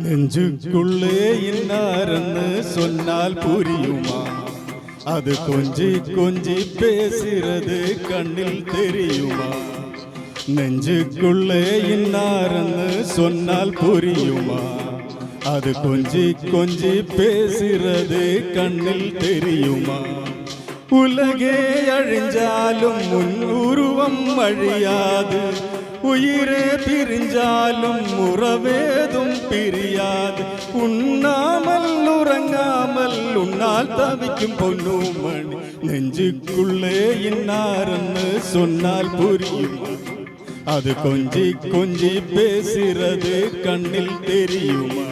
நெஞ்சுக்குள்ளே இன்னார்னு சொன்னால் புரியுமா? அது கொஞ்சி கொஞ்சி பேசுறது கண்ணில் தெரியுமா? நெஞ்சுக்குள்ளே இன்னார்னு சொன்னால் புரியுமா? அது கொஞ்சி கொஞ்சி பேசுறது கண்ணில் தெரியுமா? உலகே அழிஞ்சாலும் முன் உருவம் அழியாது, உயிரே பிரிஞ்சாலும் உறவேதும் பிரியாது. உண்ணாமல் உறங்காமல் உன்னால் தவிக்கும் பொன்னுமணி, நெஞ்சுக்குள்ளே இன்னார்னு சொன்னால் புரியுமா? அது கொஞ்சி கொஞ்சி பேசுறது கண்ணில் தெரியுமா?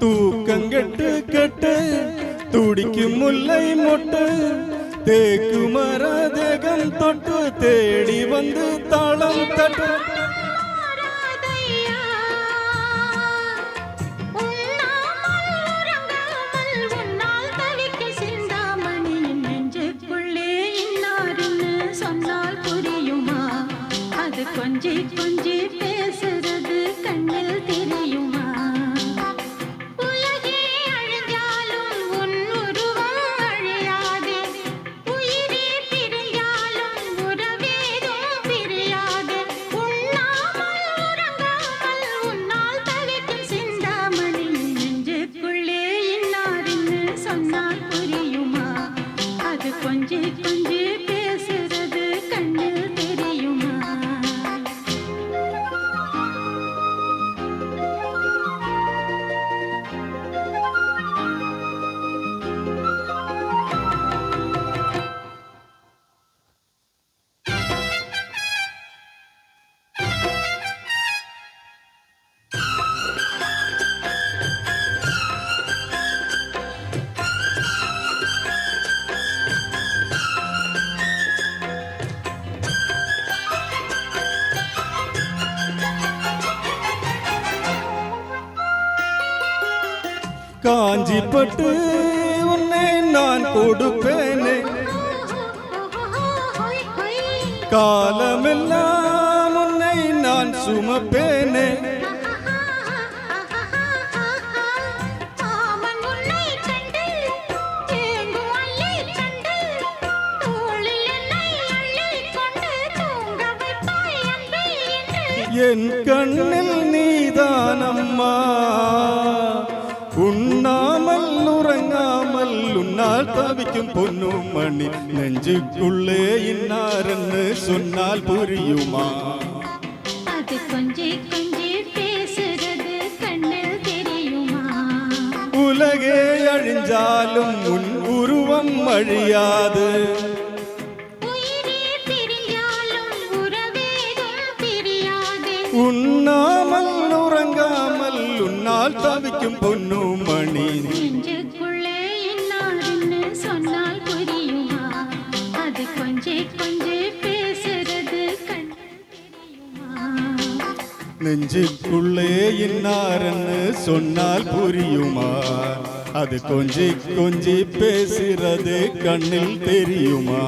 தூக்கங்கெட்டு கெட்டு துடிக்கும் முல்லை மொட்டு, தேக்கு மர தேகம் தொட்டு தேடி வந்து தாளம் தட்டு. கொஞ்சி கொஞ்சி பேசுறது கண்ணில் தெரியுமா? உலகே அழிஞ்சாலும் உன் உருவம் அழியாது, உயிரே பிரிஞ்சாலும் உறவேதும் பிரியாது. உண்ணாமல் உறங்காமல் உன்னால் தவிக்கும் சிந்தாமணி, நெஞ்சுக்குள்ளே இன்னார்னு சொன்னால் புரியுமா? அது கொஞ்சி கொஞ்சி பேசுறது கண்ணில் தெரியுமா? காஞ்சிப்பட்டு உன்னை நான் கொடுப்பேனே, காலமெல்லாம் உன்னை நான் சுமப்பேனே. என் கண்ணில் நீதானம்மா, உண்ணாமல் உறங்காமல் உன்னால் தவிக்கும் பொன்னுமணி, நெஞ்சுக்குள்ளே இன்னார்னு சொன்னால் புரியுமா? அது கொஞ்சி கொஞ்சி பேசுறது கண்ணில் தெரியுமா? உலகே அழிஞ்சாலும் உன் உருவம் அழியாது, உயிரே பிரிஞ்சாலும் உறவேதும் பிரியாது. உண்ணாமல் உறங்காமல் உன்னால் தவிக்கும் பொன்னுமணி, நெஞ்சுக்குள்ளே இன்னார்னு சொன்னால் புரியுமா? அது கொஞ்சி கொஞ்சி பேசுறது கண்ணில் தெரியுமா? நெஞ்சுக்குள்ளே இன்னார்னு சொன்னால் புரியுமா? அது கொஞ்சி கொஞ்சி பேசுறது கண்ணில் தெரியுமா?